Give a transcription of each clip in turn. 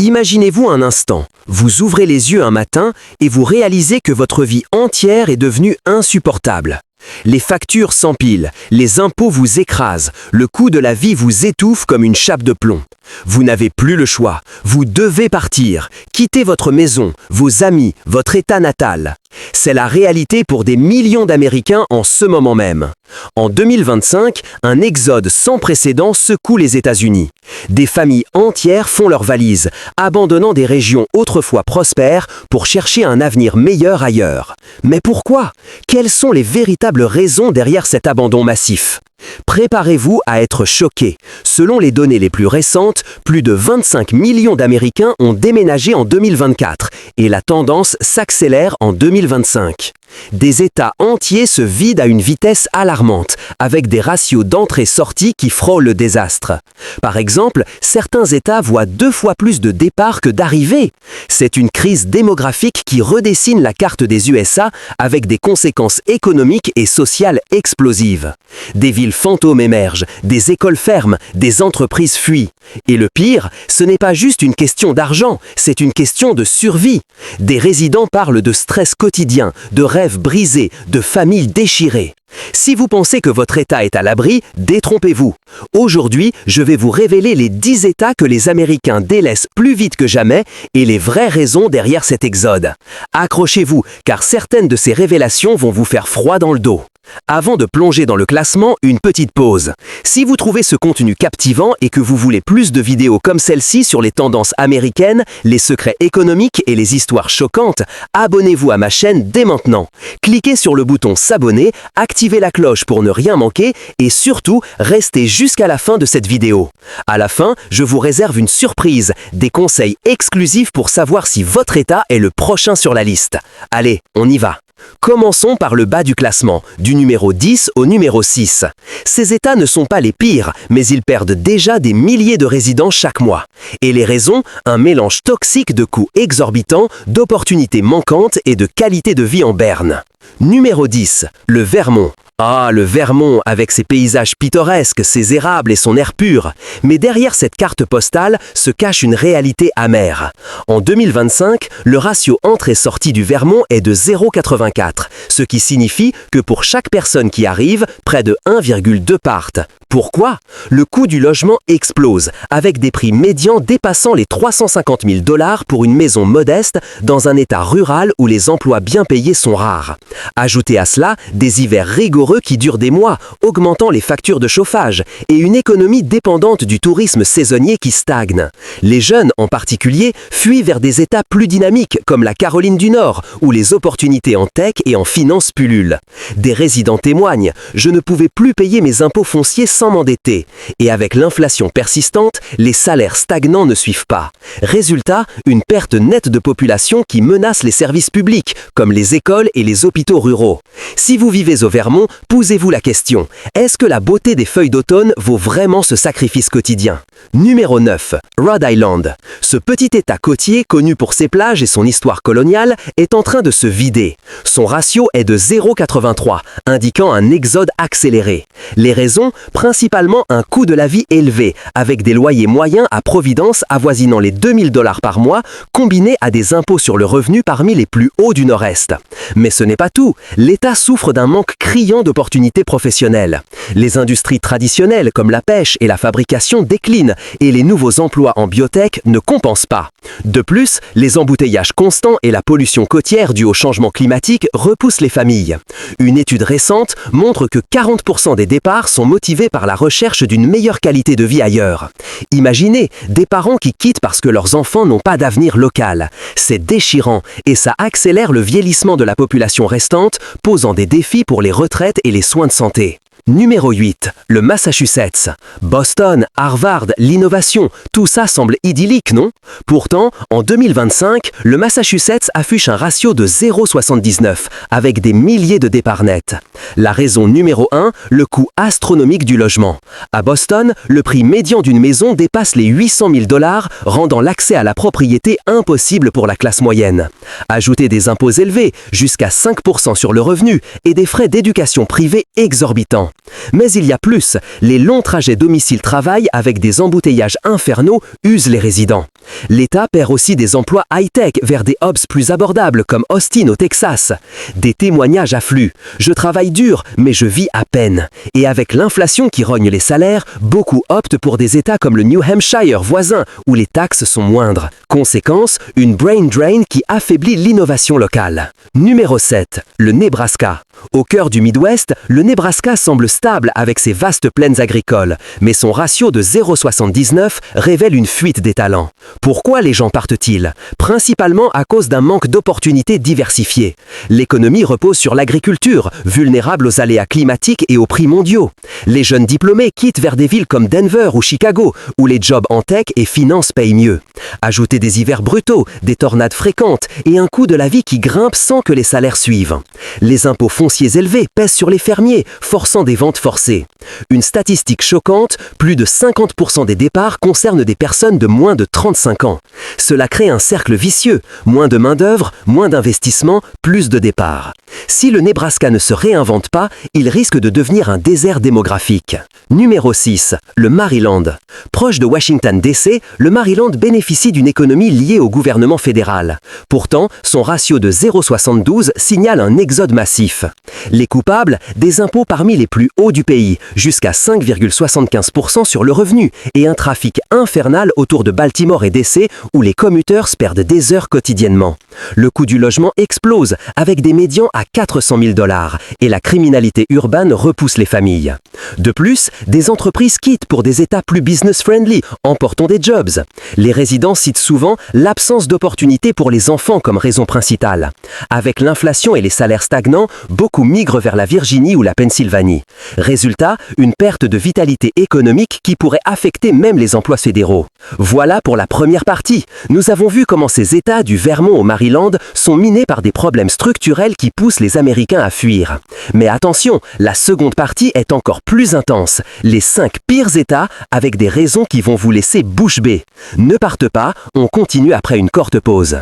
Imaginez-vous un instant, vous ouvrez les yeux un matin et vous réalisez que votre vie entière est devenue insupportable. Les factures s'empilent, les impôts vous écrasent, le coût de la vie vous étouffe comme une chape de plomb. Vous n'avez plus le choix, vous devez partir, quitter votre maison, vos amis, votre état natal. C'est la réalité pour des millions d'Américains en ce moment même. En 2025, un exode sans précédent secoue les États-Unis. Des familles entières font leurs valises, abandonnant des régions autrefois prospères pour chercher un avenir meilleur ailleurs. Mais pourquoi? Quelles sont les véritables raisons derrière cet abandon massif? Préparez-vous à être choqués. Selon les données les plus récentes, plus de 25 millions d'Américains ont déménagé en 2024 et la tendance s'accélère en 2025. Des États entiers se vident à une vitesse alarmante, avec des ratios d'entrée-sortie qui frôlent le désastre. Par exemple, certains États voient 2 fois plus de départs que d'arrivées. C'est une crise démographique qui redessine la carte des USA avec des conséquences économiques et sociales explosives. Des villes fantômes émergent, des écoles ferment, des entreprises fuient. Et le pire, ce n'est pas juste une question d'argent, c'est une question de survie. Des résidents parlent de stress quotidien, de rêves brisés, de familles déchirées. Si vous pensez que votre État est à l'abri, détrompez-vous. Aujourd'hui, je vais vous révéler les 10 États que les Américains délaissent plus vite que jamais et les vraies raisons derrière cet exode. Accrochez-vous, car certaines de ces révélations vont vous faire froid dans le dos. Avant de plonger dans le classement, une petite pause. Si vous trouvez ce contenu captivant et que vous voulez plus de vidéos comme celle-ci sur les tendances américaines, les secrets économiques et les histoires choquantes, abonnez-vous à ma chaîne dès maintenant. Cliquez sur le bouton s'abonner, activez la cloche pour ne rien manquer et surtout, restez jusqu'à la fin de cette vidéo. À la fin, je vous réserve une surprise, des conseils exclusifs pour savoir si votre État est le prochain sur la liste. Allez, on y va. Commençons par le bas du classement, du numéro 10 au numéro 6. Ces États ne sont pas les pires, mais ils perdent déjà des milliers de résidents chaque mois. Et les raisons, un mélange toxique de coûts exorbitants, d'opportunités manquantes et de qualité de vie en berne. Numéro 10, le Vermont. Ah, le Vermont, avec ses paysages pittoresques, ses érables et son air pur. Mais derrière cette carte postale se cache une réalité amère. En 2025, le ratio entrée-sortie du Vermont est de 0,84, ce qui signifie que pour chaque personne qui arrive, près de 1,2 partent. Pourquoi? Le coût du logement explose, avec des prix médians dépassant les 350 000 $ pour une maison modeste dans un état rural où les emplois bien payés sont rares. Ajoutez à cela des hivers rigoureux qui durent des mois, augmentant les factures de chauffage, et une économie dépendante du tourisme saisonnier qui stagne. Les jeunes, en particulier, fuient vers des États plus dynamiques comme la Caroline du Nord, où les opportunités en tech et en finance pullulent. Des résidents témoignent « Je ne pouvais plus payer mes impôts fonciers sans m'endetter ». Et avec l'inflation persistante, les salaires stagnants ne suivent pas. Résultat, une perte nette de population qui menace les services publics, comme les écoles et les hôpitaux ruraux. Si vous vivez au Vermont, posez-vous la question, est-ce que la beauté des feuilles d'automne vaut vraiment ce sacrifice quotidien? Numéro 9, Rhode Island. Ce petit État côtier, connu pour ses plages et son histoire coloniale, est en train de se vider. Son ratio est de 0,83, indiquant un exode accéléré. Les raisons, principalement un coût de la vie élevé, avec des loyers moyens à Providence avoisinant les 2000 $ par mois, combinés à des impôts sur le revenu parmi les plus hauts du Nord-Est. Mais ce n'est pas tout, l'État souffre d'un manque criant d'opportunités professionnelles. Les industries traditionnelles comme la pêche et la fabrication déclinent et les nouveaux emplois en biotech ne compensent pas. De plus, les embouteillages constants et la pollution côtière due au changement climatique repoussent les familles. Une étude récente montre que 40% des départs sont motivés par la recherche d'une meilleure qualité de vie ailleurs. Imaginez des parents qui quittent parce que leurs enfants n'ont pas d'avenir local. C'est déchirant et ça accélère le vieillissement de la population restante, posant des défis pour les retraites et les soins de santé. Numéro 8, le Massachusetts. Boston, Harvard, l'innovation, tout ça semble idyllique, non? Pourtant, en 2025, le Massachusetts affiche un ratio de 0,79, avec des milliers de départs nets. La raison numéro 1, le coût astronomique du logement. À Boston, le prix médian d'une maison dépasse les 800 000 $, rendant l'accès à la propriété impossible pour la classe moyenne. Ajoutez des impôts élevés, jusqu'à 5% sur le revenu, et des frais d'éducation privée exorbitants. Mais il y a plus, les longs trajets domicile-travail avec des embouteillages infernaux usent les résidents. L'État perd aussi des emplois high-tech vers des hubs plus abordables comme Austin au Texas. Des témoignages affluent. Je travaille dur, mais je vis à peine. Et avec l'inflation qui rogne les salaires, beaucoup optent pour des États comme le New Hampshire voisin, où les taxes sont moindres. Conséquence, une brain drain qui affaiblit l'innovation locale. Numéro 7. Le Nebraska. Au cœur du Midwest, le Nebraska semble stable avec ses vastes plaines agricoles, mais son ratio de 0,79 révèle une fuite des talents. Pourquoi les gens partent-ils? Principalement à cause d'un manque d'opportunités diversifiées. L'économie repose sur l'agriculture, vulnérable aux aléas climatiques et aux prix mondiaux. Les jeunes diplômés quittent vers des villes comme Denver ou Chicago, où les jobs en tech et finance payent mieux. Ajoutez des hivers brutaux, des tornades fréquentes et un coût de la vie qui grimpe sans que les salaires suivent. Les impôts fonciers élevés pèsent sur les fermiers, forçant des ventes forcées. Une statistique choquante, plus de 50% des départs concernent des personnes de moins de 35 ans. Cela crée un cercle vicieux, moins de main-d'œuvre, moins d'investissement, plus de départs. Si le Nebraska ne se réinvente pas, il risque de devenir un désert démographique. Numéro 6. Le Maryland. Proche de Washington DC, le Maryland bénéficie d'une économie liée au gouvernement fédéral. Pourtant, son ratio de 0,72 signale un exode massif. Les coupables, des impôts parmi les plus hauts du pays, jusqu'à 5,75% sur le revenu, et un trafic infernal autour de Baltimore et DC où les commuteurs perdent des heures quotidiennement. Le coût du logement explose, avec des médians à 400 000 $, et la criminalité urbaine repousse les familles. De plus, des entreprises quittent pour des États plus business-friendly, emportant des jobs. Les résidents citent souvent l'absence d'opportunités pour les enfants comme raison principale. Avec l'inflation et les salaires stagnants, beaucoup migrent vers la Virginie ou la Pennsylvanie. Résultat, une perte de vitalité économique qui pourrait affecter même les emplois fédéraux. Voilà pour la première partie. Nous avons vu comment ces États du Vermont au Maryland sont minés par des problèmes structurels qui poussent les Américains à fuir. Mais attention, la seconde partie est encore plus intense. Les 5 pires États avec des raisons qui vont vous laisser bouche bée. Ne partez pas, on continue après une courte pause.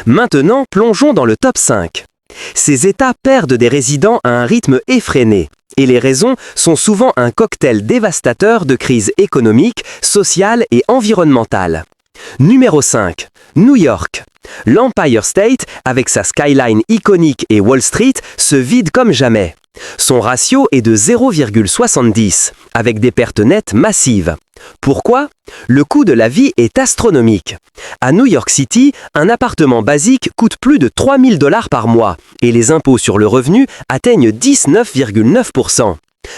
Maintenant, plongeons dans le top 5. Ces États perdent des résidents à un rythme effréné. Et les raisons sont souvent un cocktail dévastateur de crises économiques, sociales et environnementales. Numéro 5. New York. L'Empire State, avec sa skyline iconique et Wall Street, se vide comme jamais. Son ratio est de 0,70, avec des pertes nettes massives. Pourquoi? Le coût de la vie est astronomique. À New York City, un appartement basique coûte plus de 3 000 $ par mois, et les impôts sur le revenu atteignent 19,9%.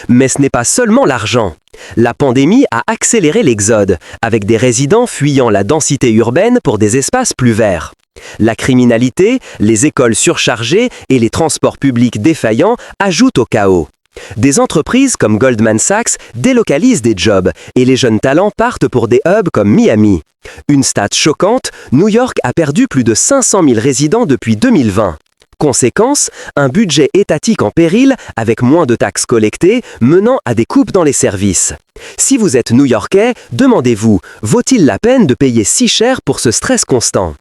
Mais ce n'est pas seulement l'argent. La pandémie a accéléré l'exode, avec des résidents fuyant la densité urbaine pour des espaces plus verts. La criminalité, les écoles surchargées et les transports publics défaillants ajoutent au chaos. Des entreprises comme Goldman Sachs délocalisent des jobs et les jeunes talents partent pour des hubs comme Miami. Une stat choquante, New York a perdu plus de 500 000 résidents depuis 2020. Conséquence, un budget étatique en péril avec moins de taxes collectées menant à des coupes dans les services. Si vous êtes New-Yorkais, demandez-vous, vaut-il la peine de payer si cher pour ce stress constant?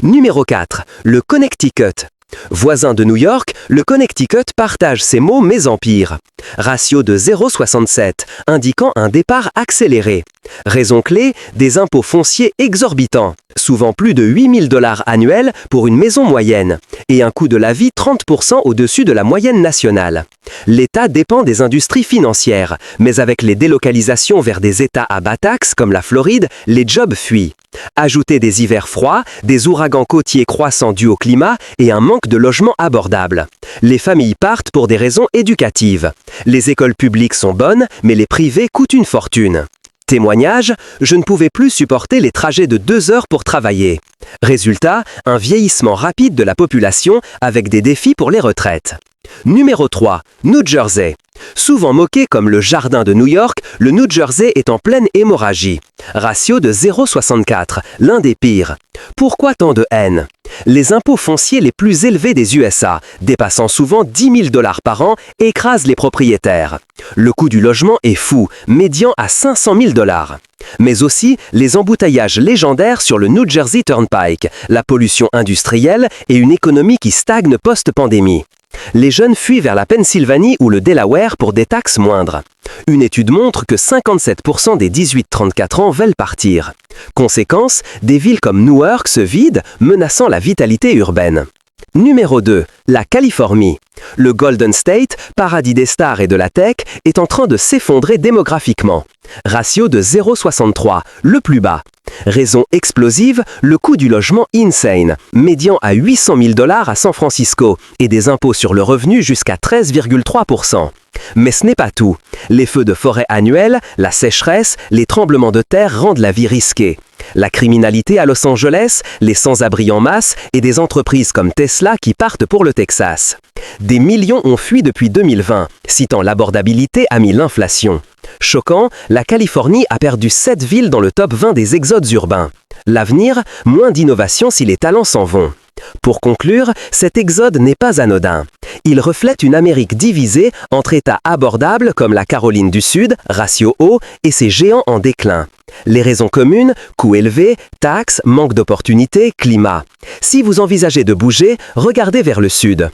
Numéro 4. Le Connecticut. Voisin de New York, le Connecticut partage ses maux mais en pire. Ratio de 0,67, indiquant un départ accéléré. Raison clé, des impôts fonciers exorbitants, souvent plus de 8 000 $ annuels pour une maison moyenne, et un coût de la vie 30% au-dessus de la moyenne nationale. L'État dépend des industries financières, mais avec les délocalisations vers des États à bas taxes comme la Floride, les jobs fuient. Ajoutez des hivers froids, des ouragans côtiers croissants dus au climat et un manque de logements abordables. Les familles partent pour des raisons éducatives. Les écoles publiques sont bonnes, mais les privées coûtent une fortune. Témoignage, je ne pouvais plus supporter les trajets de 2 heures pour travailler. Résultat, un vieillissement rapide de la population avec des défis pour les retraites. Numéro 3. New Jersey. Souvent moqué comme le jardin de New York, le New Jersey est en pleine hémorragie. Ratio de 0,64, l'un des pires. Pourquoi tant de haine? Les impôts fonciers les plus élevés des USA, dépassant souvent 10 000 $ par an, écrasent les propriétaires. Le coût du logement est fou, médian à 500 000 $. Mais aussi les embouteillages légendaires sur le New Jersey Turnpike, la pollution industrielle et une économie qui stagne post-pandémie. Les jeunes fuient vers la Pennsylvanie ou le Delaware pour des taxes moindres. Une étude montre que 57% des 18-34 ans veulent partir. Conséquence, des villes comme Newark se vident, menaçant la vitalité urbaine. Numéro 2. La Californie. Le Golden State, paradis des stars et de la tech, est en train de s'effondrer démographiquement. Ratio de 0,63, le plus bas. Raison explosive, le coût du logement insane, médian à 800 000 $ à San Francisco et des impôts sur le revenu jusqu'à 13,3%. Mais ce n'est pas tout. Les feux de forêt annuels, la sécheresse, les tremblements de terre rendent la vie risquée. La criminalité à Los Angeles, les sans-abri en masse et des entreprises comme Tesla qui partent pour le Texas. Des millions ont fui depuis 2020, citant l'abordabilité a mis l'inflation. Choquant, la Californie a perdu 7 villes dans le top 20 des exodes urbains. L'avenir, moins d'innovation si les talents s'en vont. Pour conclure, cet exode n'est pas anodin. Il reflète une Amérique divisée entre États abordables comme la Caroline du Sud, ratio haut, et ses géants en déclin. Les raisons communes, coûts élevés, taxes, manque d'opportunités, climat. Si vous envisagez de bouger, regardez vers le sud.